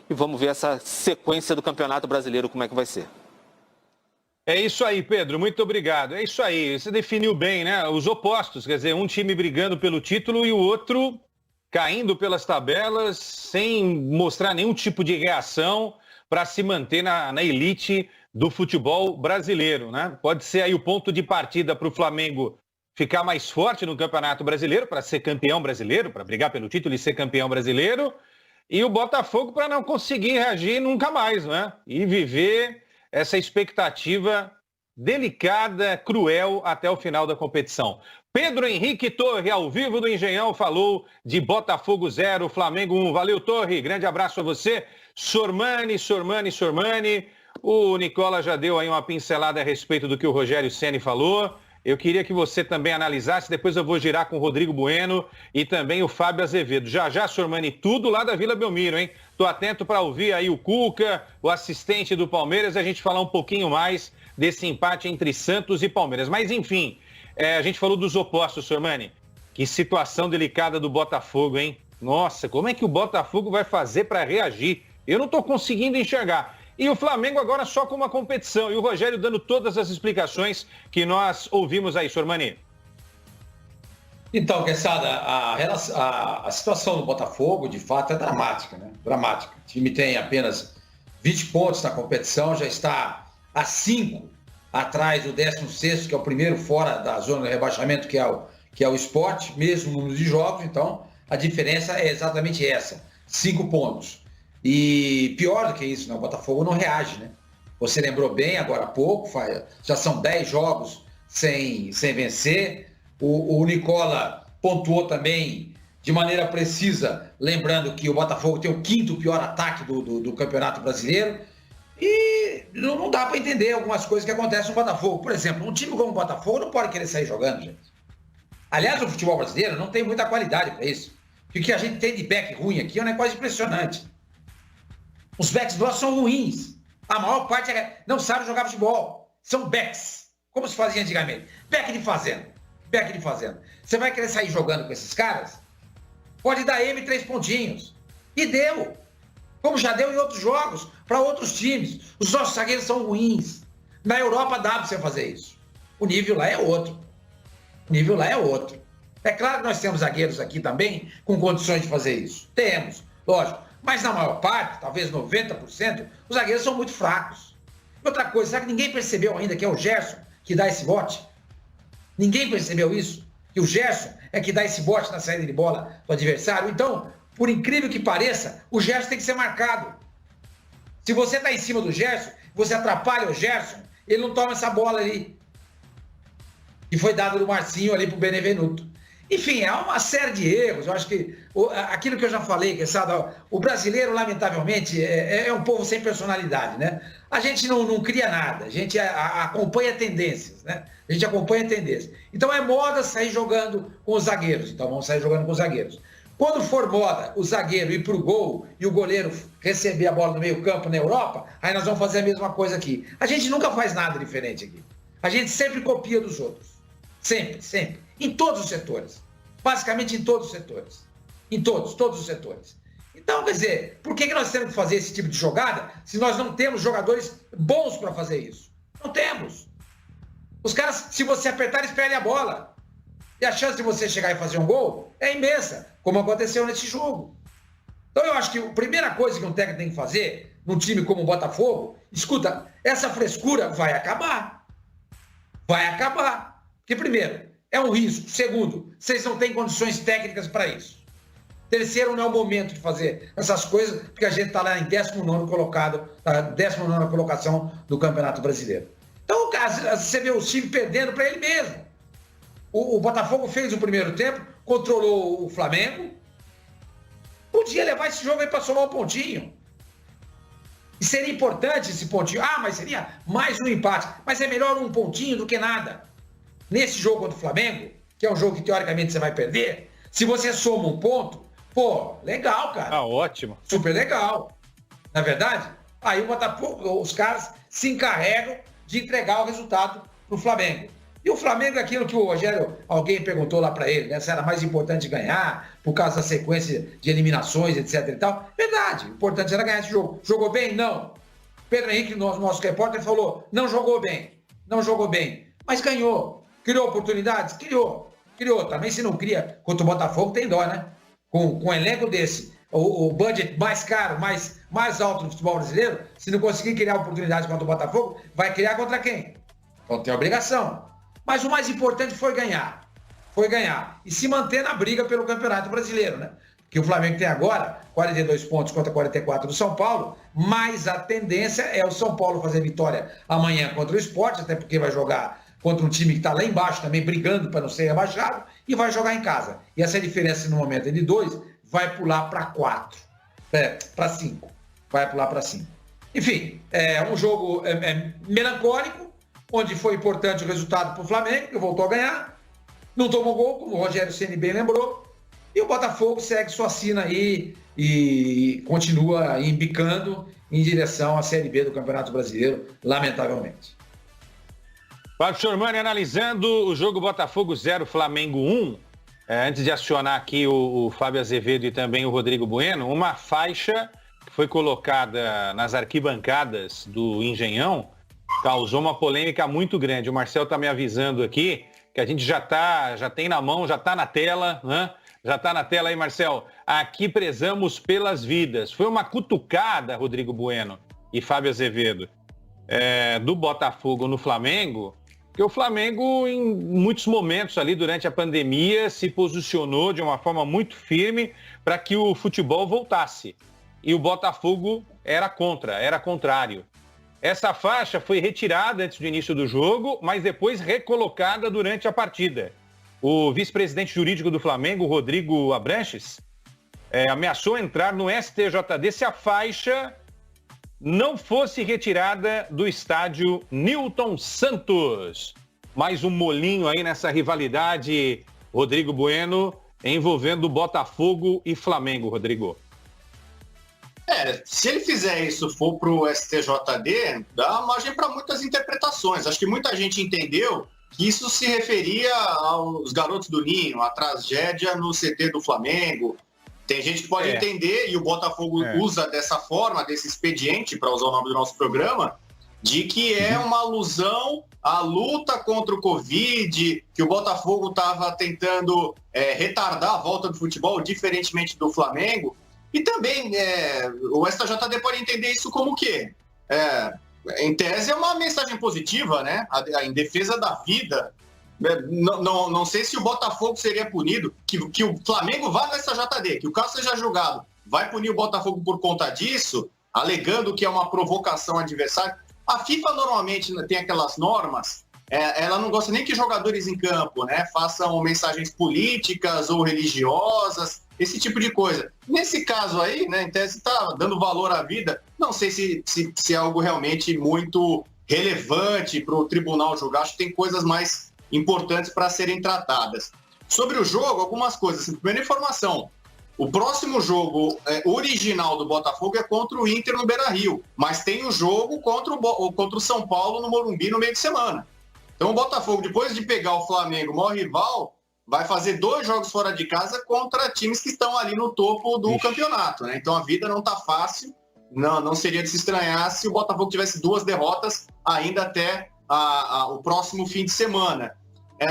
e vamos ver essa sequência do Campeonato Brasileiro, como é que vai ser. É isso aí, Pedro, muito obrigado. É isso aí, você definiu bem, né? Os opostos, quer dizer, um time brigando pelo título e o outro caindo pelas tabelas sem mostrar nenhum tipo de reação para se manter na elite do futebol brasileiro, né? Pode ser aí o ponto de partida para o Flamengo ficar mais forte no Campeonato Brasileiro, para ser campeão brasileiro, para brigar pelo título e ser campeão brasileiro, e o Botafogo para não conseguir reagir nunca mais, né? E viver essa expectativa delicada, cruel, até o final da competição. Pedro Henrique Torre, ao vivo do Engenhão, falou de Botafogo 0, Flamengo 1. Valeu, Torre, grande abraço a você. Sormani. O Nicola já deu aí uma pincelada a respeito do que o Rogério Ceni falou. Eu queria que você também analisasse, depois eu vou girar com o Rodrigo Bueno e também o Fábio Azevedo. Já, Sormani, tudo lá da Vila Belmiro, hein? Tô atento para ouvir aí o Cuca, o assistente do Palmeiras, a gente falar um pouquinho mais desse empate entre Santos e Palmeiras. Mas, enfim, a gente falou dos opostos, Sormani. Que situação delicada do Botafogo, hein? Nossa, como é que o Botafogo vai fazer para reagir? Eu não tô conseguindo enxergar. E o Flamengo agora só com uma competição. E o Rogério dando todas as explicações que nós ouvimos aí, Sormani. Então, Queçada, a situação do Botafogo, de fato, é dramática, né? Dramática. O time tem apenas 20 pontos na competição, já está a 5 atrás do 16º, que é o primeiro fora da zona de rebaixamento, que é o Sport, mesmo número de jogos. Então, a diferença é exatamente essa, 5 pontos. E pior do que isso, né? O Botafogo não reage, né? Você lembrou bem agora há pouco, já são 10 jogos sem vencer. O Nicola pontuou também de maneira precisa, lembrando que o Botafogo tem o 5º pior ataque do Campeonato Brasileiro. E não dá para entender algumas coisas que acontecem no Botafogo. Por exemplo, um time como o Botafogo não pode querer sair jogando, gente. Aliás, o futebol brasileiro não tem muita qualidade para isso. E o que a gente tem de back ruim aqui é um negócio impressionante. Os backs nossos são ruins. A maior parte não sabe jogar futebol. São backs. Como se fazia antigamente. Back de fazenda. Você vai querer sair jogando com esses caras? Pode dar 3 pontinhos. E deu. Como já deu em outros jogos, para outros times. Os nossos zagueiros são ruins. Na Europa dá para você fazer isso. O nível lá é outro. É claro que nós temos zagueiros aqui também com condições de fazer isso. Temos, lógico. Mas na maior parte, talvez 90%, os zagueiros são muito fracos. Outra coisa, será que ninguém percebeu ainda que é o Gerson que dá esse bote? Ninguém percebeu isso? Que o Gerson é que dá esse bote na saída de bola do adversário? Então, por incrível que pareça, o Gerson tem que ser marcado. Se você está em cima do Gerson, você atrapalha o Gerson, ele não toma essa bola ali. Que foi dada do Marcinho ali para o Benevenuto. Enfim, há uma série de erros. Eu acho que aquilo que eu já falei, que sabe, o brasileiro, lamentavelmente, é um povo sem personalidade, né? A gente não cria nada, a gente acompanha tendências, né? A gente acompanha tendências. Então é moda sair jogando com os zagueiros. Então vamos sair jogando com os zagueiros. Quando for moda o zagueiro ir para o gol e o goleiro receber a bola no meio campo na Europa, aí nós vamos fazer a mesma coisa aqui. A gente nunca faz nada diferente aqui. A gente sempre copia dos outros. Sempre. Em todos os setores. Basicamente em todos os setores. Em todos os setores. Então, quer dizer, por que nós temos que fazer esse tipo de jogada se nós não temos jogadores bons para fazer isso? Não temos. Os caras, se você apertar, eles perdem a bola. E a chance de você chegar e fazer um gol é imensa, como aconteceu nesse jogo. Então, eu acho que a primeira coisa que um técnico tem que fazer num time como o Botafogo, escuta, essa frescura vai acabar. Porque, primeiro, é um risco. Segundo, vocês não têm condições técnicas para isso. Terceiro, não é o momento de fazer essas coisas, porque a gente está lá em 19º colocado, 19ª colocação do Campeonato Brasileiro. Então, você vê o time perdendo para ele mesmo. O Botafogo fez o primeiro tempo, controlou o Flamengo, podia levar esse jogo aí para somar um pontinho. E seria importante esse pontinho. Mas seria mais um empate. Mas é melhor um pontinho do que nada. Nesse jogo contra o Flamengo, que é um jogo que teoricamente você vai perder, se você soma um ponto, pô, legal, cara. Ótimo. Super legal. Na verdade, aí o Botafogo, os caras se encarregam de entregar o resultado pro Flamengo. E o Flamengo é aquilo que o Rogério, alguém perguntou lá para ele, né? Se era mais importante ganhar, por causa da sequência de eliminações, etc e tal. Verdade, o importante era ganhar esse jogo. Jogou bem? Não. Pedro Henrique, nosso repórter, falou, não jogou bem, mas ganhou. Criou oportunidades? Criou. Também se não cria contra o Botafogo, tem dó, né? Com um elenco desse, o budget mais caro, mais alto do futebol brasileiro, se não conseguir criar oportunidades contra o Botafogo, vai criar contra quem? Então tem obrigação. Mas o mais importante foi ganhar. E se manter na briga pelo Campeonato Brasileiro, né? Que o Flamengo tem agora 42 pontos contra 44 do São Paulo, mas a tendência é o São Paulo fazer vitória amanhã contra o Sport, até porque vai jogar contra um time que está lá embaixo também, brigando para não ser rebaixado, e vai jogar em casa. E essa diferença no momento é de 2, vai pular para 4, para 5. Vai pular para 5. Enfim, é um jogo melancólico, onde foi importante o resultado para o Flamengo, que voltou a ganhar, não tomou gol, como o Rogério Ceni bem lembrou, e o Botafogo segue sua sina aí e continua embicando em direção à Série B do Campeonato Brasileiro, lamentavelmente. Fábio Sormani analisando o jogo Botafogo 0, Flamengo 1. Antes de acionar aqui o Fábio Azevedo e também o Rodrigo Bueno, uma faixa que foi colocada nas arquibancadas do Engenhão causou uma polêmica muito grande. O Marcel está me avisando aqui que a gente já tem na mão, já está na tela, né? Já está na tela aí, Marcel. Aqui prezamos pelas vidas. Foi uma cutucada, Rodrigo Bueno e Fábio Azevedo, do Botafogo no Flamengo, porque o Flamengo, em muitos momentos ali durante a pandemia, se posicionou de uma forma muito firme para que o futebol voltasse. E o Botafogo era contrário. Essa faixa foi retirada antes do início do jogo, mas depois recolocada durante a partida. O vice-presidente jurídico do Flamengo, Rodrigo Abranches, ameaçou entrar no STJD se a faixa não fosse retirada do estádio Newton Santos. Mais um molinho aí nessa rivalidade, Rodrigo Bueno, envolvendo Botafogo e Flamengo, Rodrigo. Se ele fizer isso, for para o STJD, dá margem para muitas interpretações. Acho que muita gente entendeu que isso se referia aos garotos do Ninho, a tragédia no CT do Flamengo. Tem gente que pode entender, e o Botafogo usa dessa forma, desse expediente, para usar o nome do nosso programa, de que é uma alusão à luta contra o Covid, que o Botafogo estava tentando retardar a volta do futebol, diferentemente do Flamengo. E também o STJD pode entender isso como o quê? Em tese é uma mensagem positiva, né? Em defesa da vida. Não sei se o Botafogo seria punido, que o Flamengo vá no STJD, que o caso seja julgado, vai punir o Botafogo por conta disso, alegando que é uma provocação adversária. A FIFA normalmente tem aquelas normas, ela não gosta nem que jogadores em campo, né, façam mensagens políticas ou religiosas, esse tipo de coisa. Nesse caso aí, né, em tese está dando valor à vida, não sei se é algo realmente muito relevante para o tribunal julgar, acho que tem coisas mais importantes para serem tratadas. Sobre o jogo, algumas coisas. Primeira informação, o próximo jogo original do Botafogo é contra o Inter no Beira-Rio, mas tem o jogo contra o São Paulo no Morumbi no meio de semana. Então o Botafogo, depois de pegar o Flamengo, o maior rival, vai fazer 2 jogos fora de casa contra times que estão ali no topo do campeonato, né? Então a vida não está fácil, não seria de se estranhar se o Botafogo tivesse 2 derrotas ainda até o próximo fim de semana.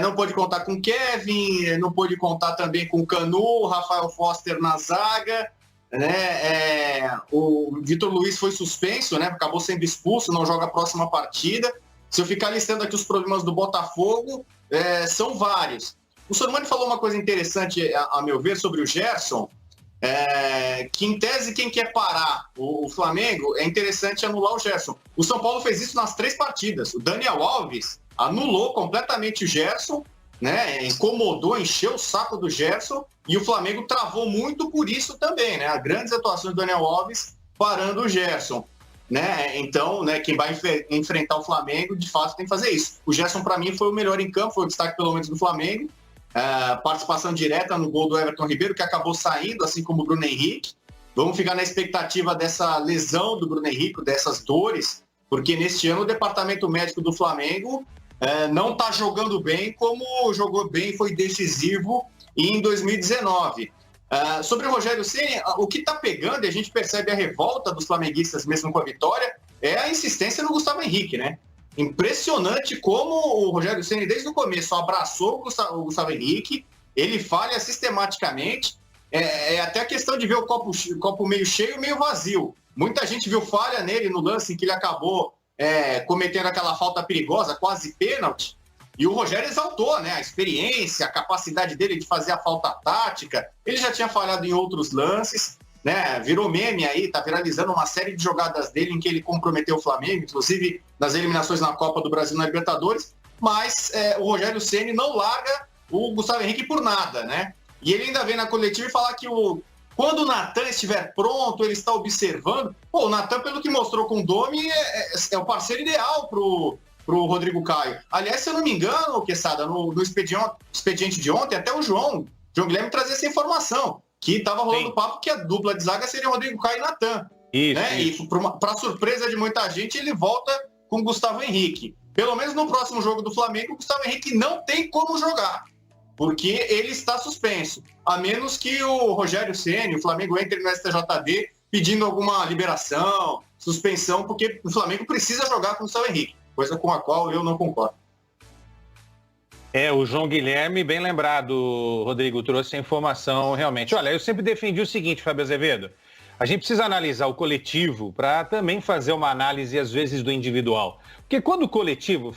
Não pode contar com Kevin, não pode contar também com Canu, Rafael Foster na zaga, né? O Vitor Luiz foi suspenso, né? Acabou sendo expulso, não joga a próxima partida. Se eu ficar listando aqui os problemas do Botafogo, são vários. O Sormani falou uma coisa interessante, a meu ver, sobre o Gerson, que em tese quem quer parar o Flamengo, é interessante anular o Gerson. O São Paulo fez isso nas 3 partidas. O Daniel Alves anulou completamente o Gerson, né? Incomodou, encheu o saco do Gerson, e o Flamengo travou muito por isso também, né? As grandes atuações do Daniel Alves parando o Gerson, né? Então, né, quem vai enfrentar o Flamengo, de fato, tem que fazer isso. O Gerson, para mim, foi o melhor em campo, foi o destaque pelo menos do Flamengo. Participação direta no gol do Everton Ribeiro, que acabou saindo, assim como o Bruno Henrique. Vamos ficar na expectativa dessa lesão do Bruno Henrique, dessas dores, porque neste ano o departamento médico do Flamengo não está jogando bem como jogou bem e foi decisivo em 2019. Sobre o Rogério Ceni, o que está pegando, e a gente percebe a revolta dos flamenguistas mesmo com a vitória, é a insistência no Gustavo Henrique, né? Impressionante como o Rogério Ceni desde o começo abraçou o Gustavo Henrique, ele falha sistematicamente, até a questão de ver o copo meio cheio, meio vazio. Muita gente viu falha nele no lance em que ele acabou cometendo aquela falta perigosa, quase pênalti, e o Rogério exaltou, né, a experiência, a capacidade dele de fazer a falta tática. Ele já tinha falhado em outros lances, né, virou meme aí, tá viralizando uma série de jogadas dele em que ele comprometeu o Flamengo, inclusive nas eliminações na Copa do Brasil na Libertadores, mas o Rogério Ceni não larga o Gustavo Henrique por nada, né? E ele ainda vem na coletiva e falar que quando o Natan estiver pronto, ele está observando. Pô, o Natan, pelo que mostrou com o Domi, é o parceiro ideal pro Rodrigo Caio. Aliás, se eu não me engano, Quesada, no expediente de ontem, até o João Guilherme trazia essa informação, que estava rolando papo que a dupla de zaga seria Rodrigo Caio e Natan. Isso. E para surpresa de muita gente, ele volta com o Gustavo Henrique. Pelo menos no próximo jogo do Flamengo, o Gustavo Henrique não tem como jogar, porque ele está suspenso. A menos que o Rogério Ceni, o Flamengo, entre no STJD pedindo alguma liberação, suspensão, porque o Flamengo precisa jogar com o Gustavo Henrique, coisa com a qual eu não concordo. O João Guilherme, bem lembrado, Rodrigo, trouxe a informação realmente. Olha, eu sempre defendi o seguinte, Fábio Azevedo, a gente precisa analisar o coletivo para também fazer uma análise, às vezes, do individual. Porque quando o coletivo...